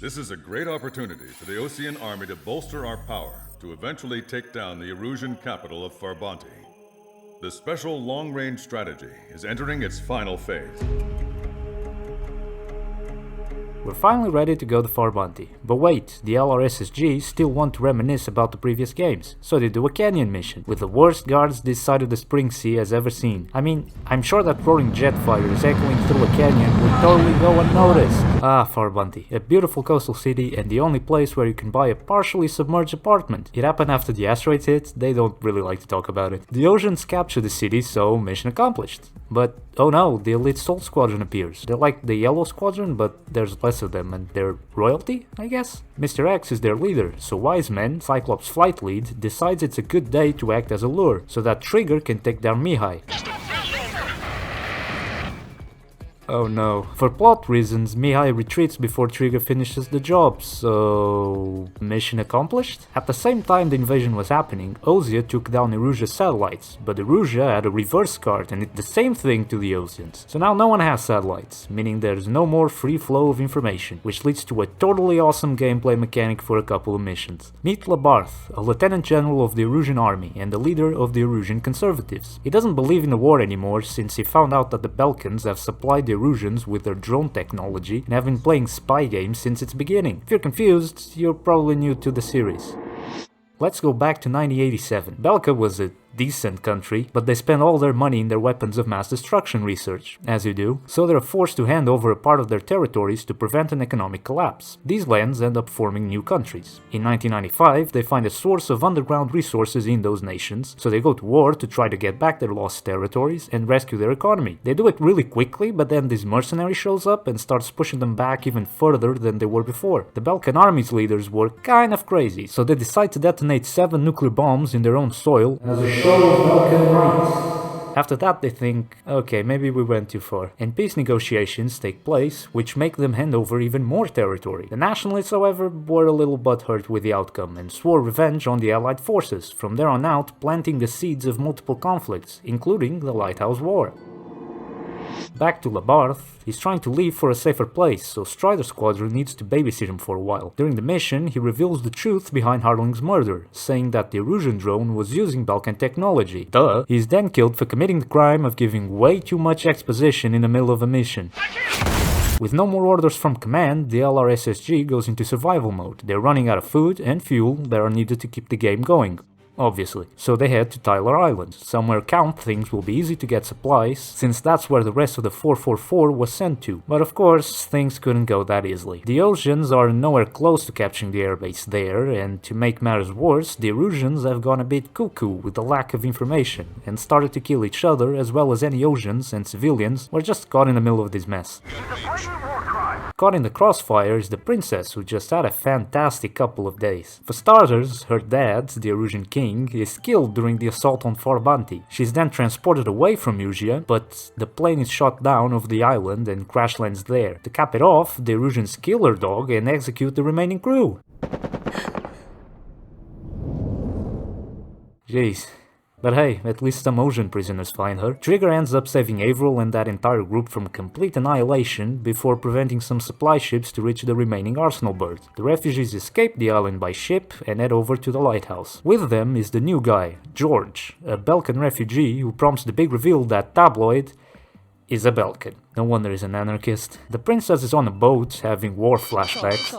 This is a great opportunity for the Ocean Army to bolster our power to eventually take down the Erusian capital of Farbanti. The special long-range strategy is entering its final phase. We're finally ready to go to Farbanti. But wait, the LRSSG still want to reminisce about the previous games, so they do a canyon mission, with the worst guards this side of the Spring Sea has ever seen. I mean, I'm sure that roaring jet fighters echoing through a canyon would totally go unnoticed. Ah, Farbanti, a beautiful coastal city and the only place where you can buy a partially submerged apartment. It happened after the asteroids hit, they don't really like to talk about it. The oceans capture the city, so mission accomplished. But oh no, the elite Soul Squadron appears. They're like the Yellow Squadron, but there's less of them, and they're royalty, I guess? Mr. X is their leader, so Wise Man, Cyclops' flight lead, decides it's a good day to act as a lure, so that Trigger can take down Mihai. Oh no. For plot reasons, Mihai retreats before Trigger finishes the job, so... mission accomplished? At the same time the invasion was happening, Ozia took down Erusia's satellites, but Erusia had a reverse card and did the same thing to the Ozians. So now no one has satellites, meaning there's no more free flow of information, which leads to a totally awesome gameplay mechanic for a couple of missions. Meet Labarth, a lieutenant general of the Erusian army and the leader of the Erusian conservatives. He doesn't believe in the war anymore since he found out that the Belkans have supplied the Erusians with their drone technology and have been playing spy games since its beginning. If you're confused, you're probably new to the series. Let's go back to 1987. Belka was a decent country, but they spend all their money in their weapons of mass destruction research, as you do, so they're forced to hand over a part of their territories to prevent an economic collapse. These lands end up forming new countries. In 1995, they find a source of underground resources in those nations, so they go to war to try to get back their lost territories and rescue their economy. They do it really quickly, but then this mercenary shows up and starts pushing them back even further than they were before. The Belkan army's leaders were kind of crazy, so they decide to detonate 7 nuclear bombs in their own soil as a show of Belkan might. After that they think, okay, maybe we went too far, and peace negotiations take place, which make them hand over even more territory. The nationalists, however, were a little butthurt with the outcome and swore revenge on the allied forces, from there on out planting the seeds of multiple conflicts, including the Lighthouse War. Back to Labarth, he's trying to leave for a safer place, so Strider Squadron needs to babysit him for a while. During the mission, he reveals the truth behind Harling's murder, saying that the Erusian drone was using Belkan technology. Duh! He's then killed for committing the crime of giving way too much exposition in the middle of a mission. With no more orders from command, the LRSSG goes into survival mode. They're running out of food and fuel that are needed to keep the game going. Obviously. So they head to Tyler Island. Somewhere Count thinks will be easy to get supplies, since that's where the rest of the 444 was sent to. But of course, things couldn't go that easily. The Oceans are nowhere close to capturing the airbase there, and to make matters worse, the Erusians have gone a bit cuckoo with the lack of information, and started to kill each other as well as any Oceans and civilians were just caught in the middle of this mess. Caught in the crossfire is the princess, who just had a fantastic couple of days. For starters, her dad, the Erusian king, is killed during the assault on Farbanti. She's then transported away from Erusia, but the plane is shot down off the island and crash lands there. To cap it off, the Erusians kill her dog and execute the remaining crew. Jeez. But hey, at least some Ocean prisoners find her. Trigger ends up saving Avril and that entire group from complete annihilation before preventing some supply ships to reach the remaining arsenal berth. The refugees escape the island by ship and head over to the lighthouse. With them is the new guy, George, a Belkan refugee who prompts the big reveal that Tabloid is a Belkan. No wonder he's an anarchist. The princess is on a boat, having war flashbacks,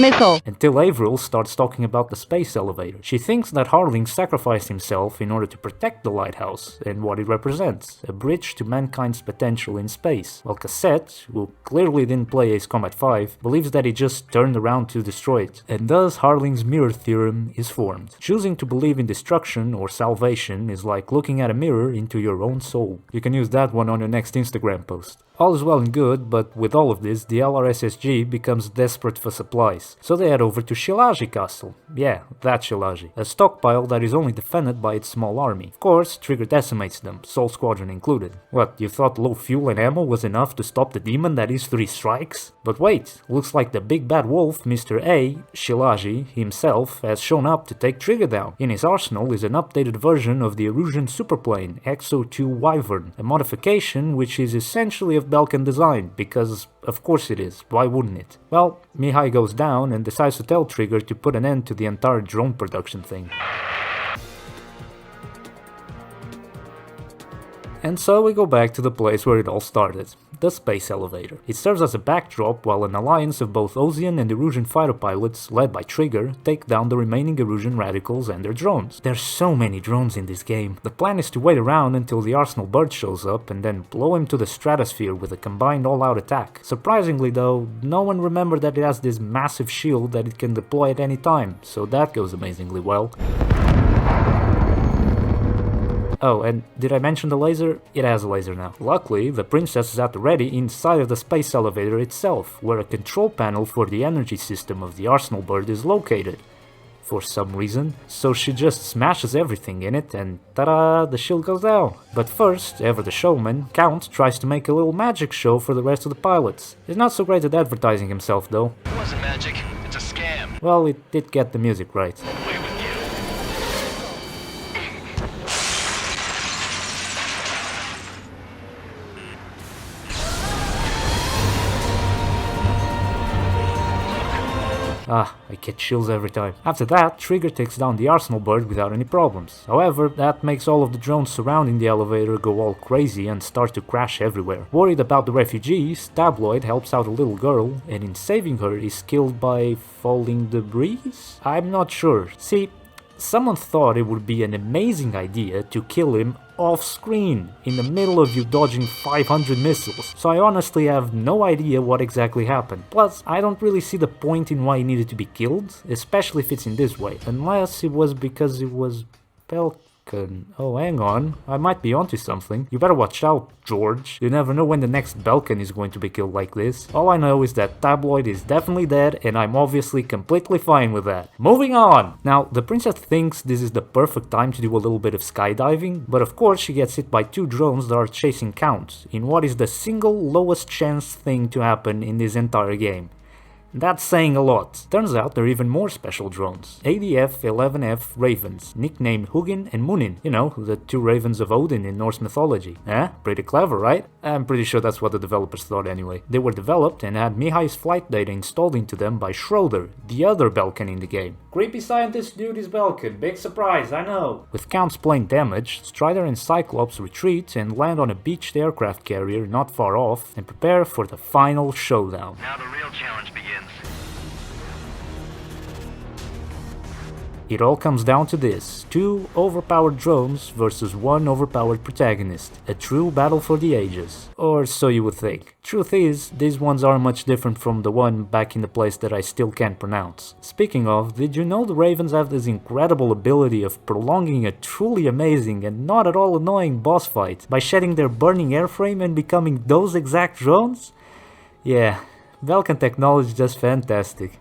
missile. Until Avril starts talking about the space elevator. She thinks that Harling sacrificed himself in order to protect the lighthouse, and what it represents, a bridge to mankind's potential in space, while Cassette, who clearly didn't play Ace Combat 5, believes that he just turned around to destroy it. And thus Harling's mirror theorem is formed. Choosing to believe in destruction or salvation is like looking at a mirror into your own soul. You can use that one on your next Instagram post. All is well and good, but with all of this, the LRSSG becomes desperate for supplies, so they head over to Shilaji Castle. Yeah, that Shilaji. A stockpile that is only defended by its small army. Of course, Trigger decimates them, Soul Squadron included. What, you thought low fuel and ammo was enough to stop the demon that is 3 strikes? But wait, looks like the big bad wolf, Mr. A, Shilaji, himself, has shown up to take Trigger down. In his arsenal is an updated version of the Erusian superplane, XO2 Wyvern, a modification which is essentially potentially of Belkan design, because of course it is, why wouldn't it? Well, Mihai goes down and decides to tell Trigger to put an end to the entire drone production thing. And so we go back to the place where it all started, the space elevator. It serves as a backdrop while an alliance of both Osean and Erusian fighter pilots, led by Trigger, take down the remaining Erusian radicals and their drones. There's so many drones in this game. The plan is to wait around until the Arsenal bird shows up and then blow him to the stratosphere with a combined all-out attack. Surprisingly though, no one remembered that it has this massive shield that it can deploy at any time, so that goes amazingly well. Oh, and did I mention the laser? It has a laser now. Luckily, the princess is at the ready inside of the space elevator itself, where a control panel for the energy system of the Arsenal bird is located. For some reason, so she just smashes everything in it and ta-da, the shield goes down. But first, ever the showman, Count tries to make a little magic show for the rest of the pilots. He's not so great at advertising himself though. It wasn't magic, it's a scam. Well, it did get the music right. Away with you. Ah, I get chills every time. After that, Trigger takes down the Arsenal bird without any problems. However, that makes all of the drones surrounding the elevator go all crazy and start to crash everywhere. Worried about the refugees, Tabloid helps out a little girl, and in saving her is killed by falling debris? I'm not sure. See, someone thought it would be an amazing idea to kill him off-screen, in the middle of you dodging 500 missiles, so I honestly have no idea what exactly happened. Plus, I don't really see the point in why he needed to be killed, especially if it's in this way, unless it was because it was Belkan. Oh, hang on, I might be onto something. You better watch out, George. You never know when the next Belkan is going to be killed like this. All I know is that Tabloid is definitely dead, and I'm obviously completely fine with that. Moving on! Now, the princess thinks this is the perfect time to do a little bit of skydiving, but of course she gets hit by two drones that are chasing Count, in what is the single lowest chance thing to happen in this entire game. That's saying a lot. Turns out there are even more special drones. ADF-11F Ravens, nicknamed Hugin and Munin. You know, the two ravens of Odin in Norse mythology. Eh? Pretty clever, right? I'm pretty sure that's what the developers thought anyway. They were developed and had Mihai's flight data installed into them by Schroeder, the other Belkan in the game. Creepy scientist dude is Belkan, big surprise, I know. With Count's plane damaged, Strider and Cyclops retreat and land on a beached aircraft carrier not far off and prepare for the final showdown. Now the real challenge begins. It all comes down to this: two overpowered drones versus one overpowered protagonist. A true battle for the ages. Or so you would think. Truth is, these ones are much different from the one back in the place that I still can't pronounce. Speaking of, did you know the Ravens have this incredible ability of prolonging a truly amazing and not at all annoying boss fight by shedding their burning airframe and becoming those exact drones? Yeah, Belkan technology is just fantastic.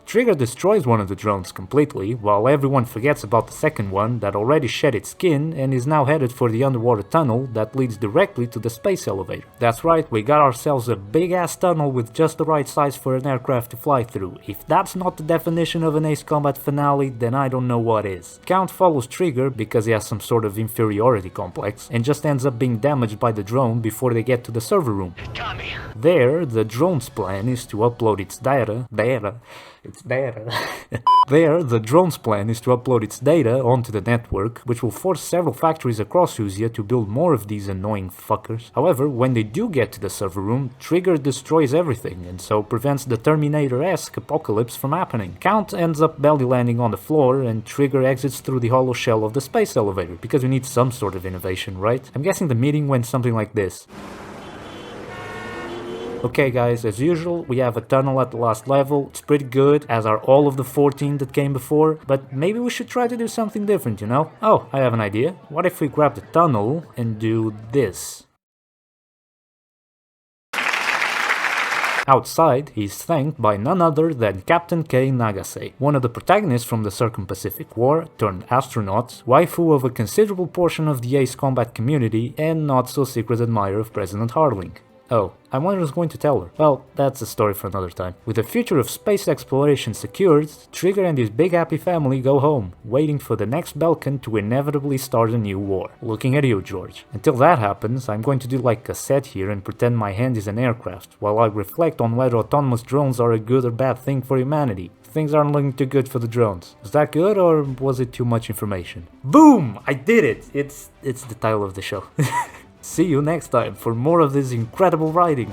Trigger destroys one of the drones completely, while everyone forgets about the second one that already shed its skin and is now headed for the underwater tunnel that leads directly to the space elevator. That's right, we got ourselves a big ass tunnel with just the right size for an aircraft to fly through. If that's not the definition of an Ace Combat finale, then I don't know what is. Count follows Trigger because he has some sort of inferiority complex and just ends up being damaged by the drone before they get to the server room. It got me. There, the drone's plan is to upload its data. There, the drone's plan is to upload its data onto the network, which will force several factories across Usia to build more of these annoying fuckers. However, when they do get to the server room, Trigger destroys everything, and so prevents the Terminator-esque apocalypse from happening. Count ends up belly landing on the floor, and Trigger exits through the hollow shell of the space elevator, because we need some sort of innovation, right? I'm guessing the meeting went something like this. Okay guys, as usual, we have a tunnel at the last level. It's pretty good, as are all of the 14 that came before, but maybe we should try to do something different, you know? Oh, I have an idea. What if we grab the tunnel and do this? Outside, he's thanked by none other than Captain K. Nagase, one of the protagonists from the Circum-Pacific War, turned astronaut, waifu of a considerable portion of the Ace Combat community, and not so secret admirer of President Harling. Oh, I wonder who's going to tell her. Well, that's a story for another time. With the future of space exploration secured, Trigger and his big happy family go home, waiting for the next Belkan to inevitably start a new war. Looking at you, George. Until that happens, I'm going to do like a set here and pretend my hand is an aircraft, while I reflect on whether autonomous drones are a good or bad thing for humanity. Things aren't looking too good for the drones. Was that good or was it too much information? Boom! I did it! It's the title of the show. See you next time for more of this incredible writing.